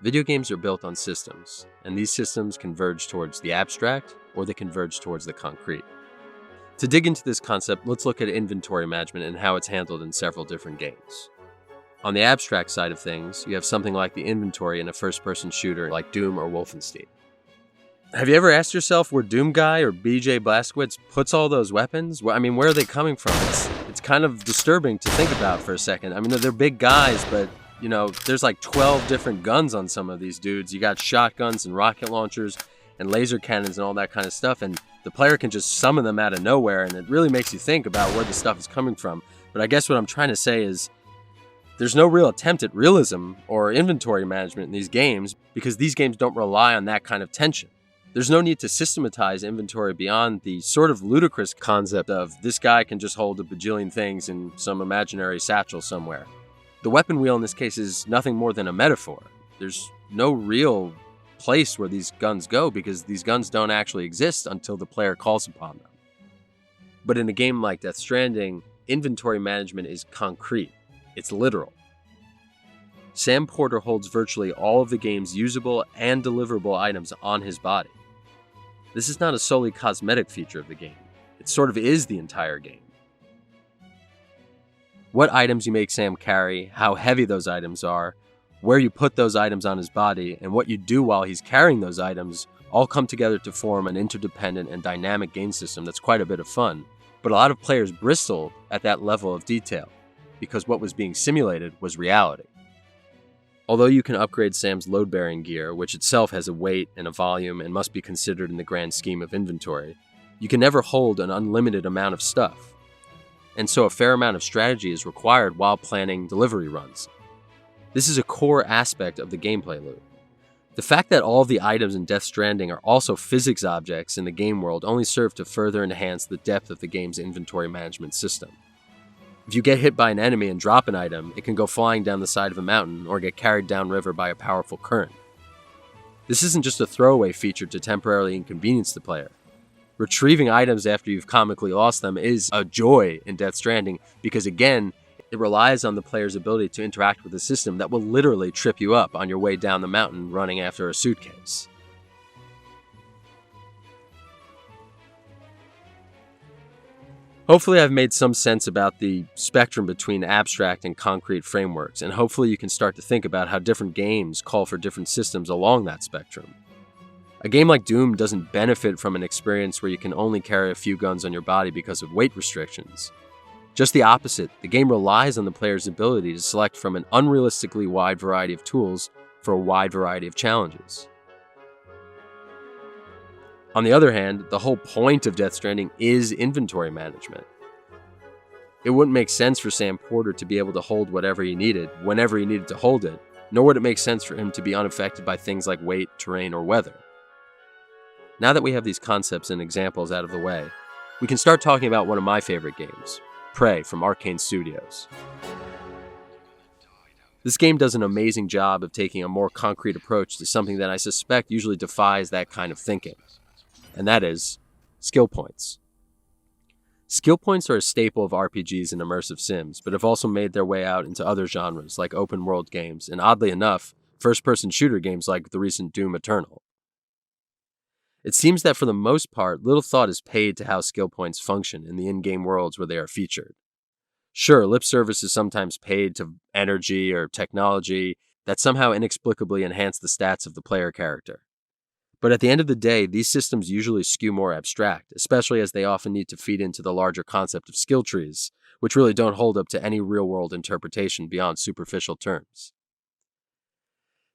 Video games are built on systems, and these systems converge towards the abstract or they converge towards the concrete. To dig into this concept, let's look at inventory management and how it's handled in several different games. On the abstract side of things, you have something like the inventory in a first-person shooter like Doom or Wolfenstein. Have you ever asked yourself where Doom Guy or BJ Blazkowicz puts all those weapons? Where are they coming from? It's kind of disturbing to think about for a second. I mean, they're big guys, but there's like 12 different guns on some of these dudes. You got shotguns and rocket launchers and laser cannons and all that kind of stuff, and the player can just summon them out of nowhere, and it really makes you think about where the stuff is coming from. But I guess what I'm trying to say is there's no real attempt at realism or inventory management in these games because these games don't rely on that kind of tension. There's no need to systematize inventory beyond the sort of ludicrous concept of this guy can just hold a bajillion things in some imaginary satchel somewhere. The weapon wheel in this case is nothing more than a metaphor. There's no real place where these guns go because these guns don't actually exist until the player calls upon them. But in a game like Death Stranding, inventory management is concrete. It's literal. Sam Porter holds virtually all of the game's usable and deliverable items on his body. This is not a solely cosmetic feature of the game. It sort of is the entire game. What items you make Sam carry, how heavy those items are, where you put those items on his body, and what you do while he's carrying those items all come together to form an interdependent and dynamic game system that's quite a bit of fun. But a lot of players bristle at that level of detail because what was being simulated was reality. Although you can upgrade Sam's load-bearing gear, which itself has a weight and a volume and must be considered in the grand scheme of inventory, you can never hold an unlimited amount of stuff. And so a fair amount of strategy is required while planning delivery runs. This is a core aspect of the gameplay loop. The fact that all of the items in Death Stranding are also physics objects in the game world only serve to further enhance the depth of the game's inventory management system. If you get hit by an enemy and drop an item, it can go flying down the side of a mountain or get carried downriver by a powerful current. This isn't just a throwaway feature to temporarily inconvenience the player. Retrieving items after you've comically lost them is a joy in Death Stranding because, again, it relies on the player's ability to interact with a system that will literally trip you up on your way down the mountain running after a suitcase. Hopefully I've made some sense about the spectrum between abstract and concrete frameworks, and hopefully you can start to think about how different games call for different systems along that spectrum. A game like Doom doesn't benefit from an experience where you can only carry a few guns on your body because of weight restrictions. Just the opposite, the game relies on the player's ability to select from an unrealistically wide variety of tools for a wide variety of challenges. On the other hand, the whole point of Death Stranding is inventory management. It wouldn't make sense for Sam Porter to be able to hold whatever he needed, whenever he needed to hold it, nor would it make sense for him to be unaffected by things like weight, terrain, or weather. Now that we have these concepts and examples out of the way, we can start talking about one of my favorite games, Prey from Arcane Studios. This game does an amazing job of taking a more concrete approach to something that I suspect usually defies that kind of thinking, and that is skill points. Skill points are a staple of RPGs and immersive sims, but have also made their way out into other genres like open world games, and oddly enough, first-person shooter games like the recent Doom Eternal. It seems that for the most part, little thought is paid to how skill points function in the in-game worlds where they are featured. Sure, lip service is sometimes paid to energy or technology that somehow inexplicably enhance the stats of the player character. But at the end of the day, these systems usually skew more abstract, especially as they often need to feed into the larger concept of skill trees, which really don't hold up to any real-world interpretation beyond superficial terms.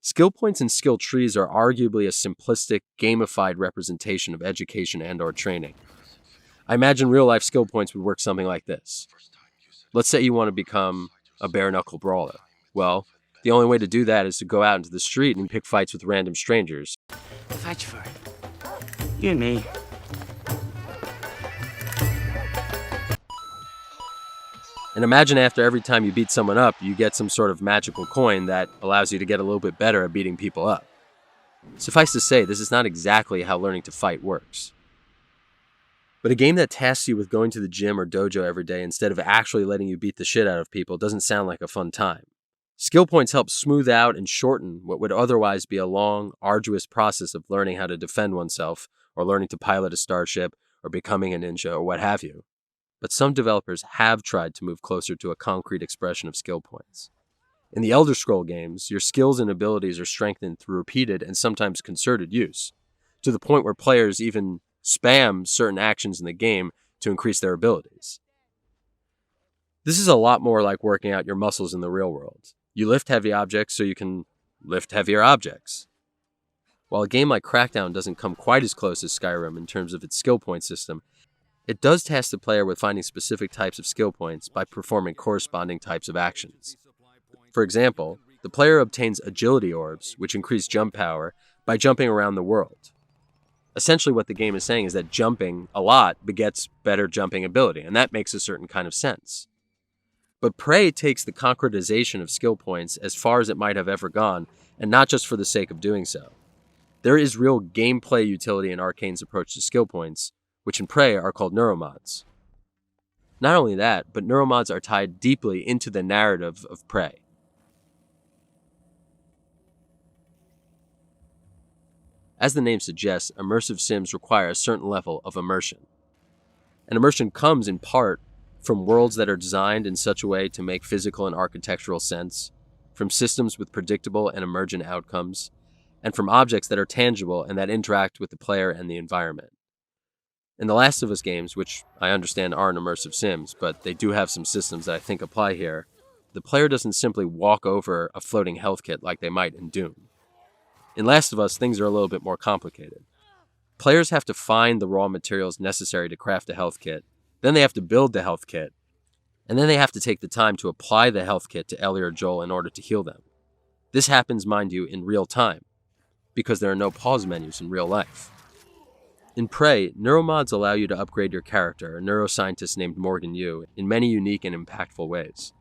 Skill points and skill trees are arguably a simplistic, gamified representation of education and/or training. I imagine real-life skill points would work something like this. Let's say you want to become a bare-knuckle brawler. Well, the only way to do that is to go out into the street and pick fights with random strangers. Fight for it. You and me. And imagine after every time you beat someone up, you get some sort of magical coin that allows you to get a little bit better at beating people up. Suffice to say, this is not exactly how learning to fight works. But a game that tasks you with going to the gym or dojo every day instead of actually letting you beat the shit out of people doesn't sound like a fun time. Skill points help smooth out and shorten what would otherwise be a long, arduous process of learning how to defend oneself, or learning to pilot a starship, or becoming a ninja, or what have you. But some developers have tried to move closer to a concrete expression of skill points. In the Elder Scroll games, your skills and abilities are strengthened through repeated and sometimes concerted use, to the point where players even spam certain actions in the game to increase their abilities. This is a lot more like working out your muscles in the real world. You lift heavy objects so you can lift heavier objects. While a game like Crackdown doesn't come quite as close as Skyrim in terms of its skill point system, it does task the player with finding specific types of skill points by performing corresponding types of actions. For example, the player obtains agility orbs, which increase jump power, by jumping around the world. Essentially what the game is saying is that jumping a lot begets better jumping ability, and that makes a certain kind of sense. But Prey takes the concretization of skill points as far as it might have ever gone, and not just for the sake of doing so. There is real gameplay utility in Arcane's approach to skill points, which in Prey are called neuromods. Not only that, but neuromods are tied deeply into the narrative of Prey. As the name suggests, immersive sims require a certain level of immersion. And immersion comes in part from worlds that are designed in such a way to make physical and architectural sense, from systems with predictable and emergent outcomes, and from objects that are tangible and that interact with the player and the environment. In the Last of Us games, which I understand aren't immersive sims, but they do have some systems that I think apply here, the player doesn't simply walk over a floating health kit like they might in Doom. In Last of Us, things are a little bit more complicated. Players have to find the raw materials necessary to craft a health kit, then they have to build the health kit, and then they have to take the time to apply the health kit to Ellie or Joel in order to heal them. This happens, mind you, in real time, because there are no pause menus in real life. In Prey, neuromods allow you to upgrade your character, a neuroscientist named Morgan Yu, in many unique and impactful ways.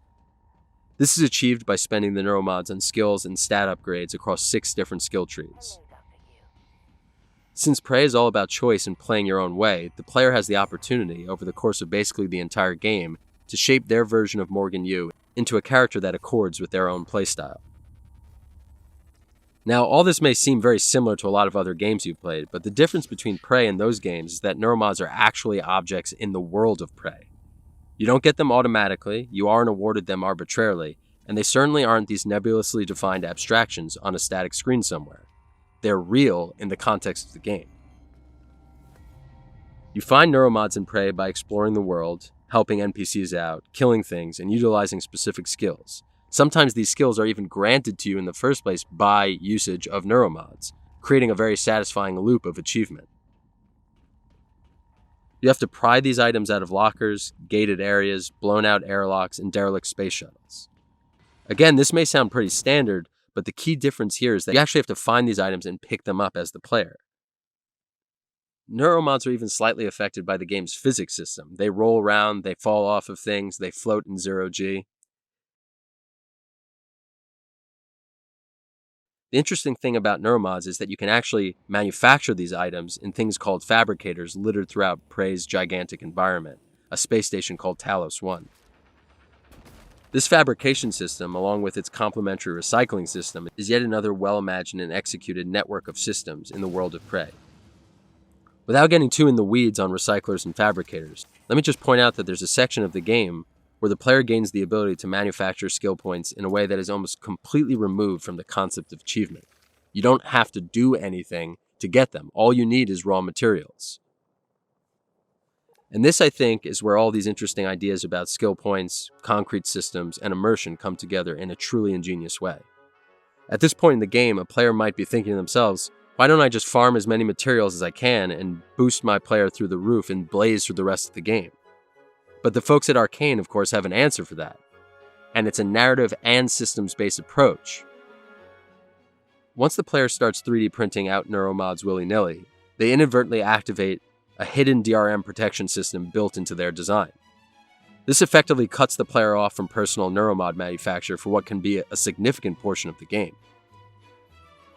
This is achieved by spending the neuromods on skills and stat upgrades across 6 different skill trees. Since Prey is all about choice and playing your own way, the player has the opportunity, over the course of basically the entire game, to shape their version of Morgan Yu into a character that accords with their own playstyle. Now, all this may seem very similar to a lot of other games you've played, but the difference between Prey and those games is that neuromods are actually objects in the world of Prey. You don't get them automatically, you aren't awarded them arbitrarily, and they certainly aren't these nebulously defined abstractions on a static screen somewhere. They're real in the context of the game. You find neuromods in Prey by exploring the world, helping NPCs out, killing things, and utilizing specific skills. Sometimes these skills are even granted to you in the first place by usage of neuromods, creating a very satisfying loop of achievement. You have to pry these items out of lockers, gated areas, blown out airlocks, and derelict space shuttles. Again, this may sound pretty standard, but the key difference here is that you actually have to find these items and pick them up as the player. Neuromods are even slightly affected by the game's physics system. They roll around, they fall off of things, they float in 0G. The interesting thing about neuromods is that you can actually manufacture these items in things called fabricators littered throughout Prey's gigantic environment, a space station called Talos 1. This fabrication system, along with its complementary recycling system, is yet another well-imagined and executed network of systems in the world of Prey. Without getting too in the weeds on recyclers and fabricators, let me just point out that there's a section of the game where the player gains the ability to manufacture skill points in a way that is almost completely removed from the concept of achievement. You don't have to do anything to get them. All you need is raw materials. And this, I think, is where all these interesting ideas about skill points, concrete systems, and immersion come together in a truly ingenious way. At this point in the game, a player might be thinking to themselves, why don't I just farm as many materials as I can and boost my player through the roof and blaze through the rest of the game? But the folks at Arcane, of course, have an answer for that. And it's a narrative and systems-based approach. Once the player starts 3D printing out neuromods willy-nilly, they inadvertently activate a hidden DRM protection system built into their design. This effectively cuts the player off from personal neuromod manufacture for what can be a significant portion of the game.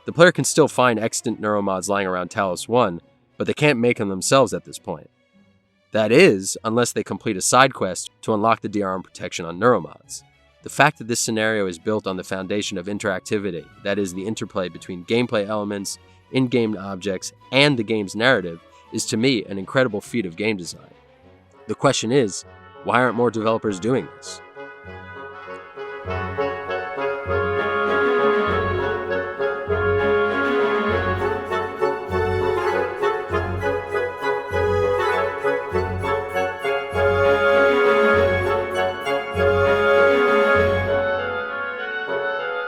The player can still find extant neuromods lying around Talos 1, but they can't make them themselves at this point. That is, unless they complete a side quest to unlock the DRM protection on neuromods. The fact that this scenario is built on the foundation of interactivity, that is, the interplay between gameplay elements, in-game objects, and the game's narrative, is to me an incredible feat of game design. The question is, why aren't more developers doing this?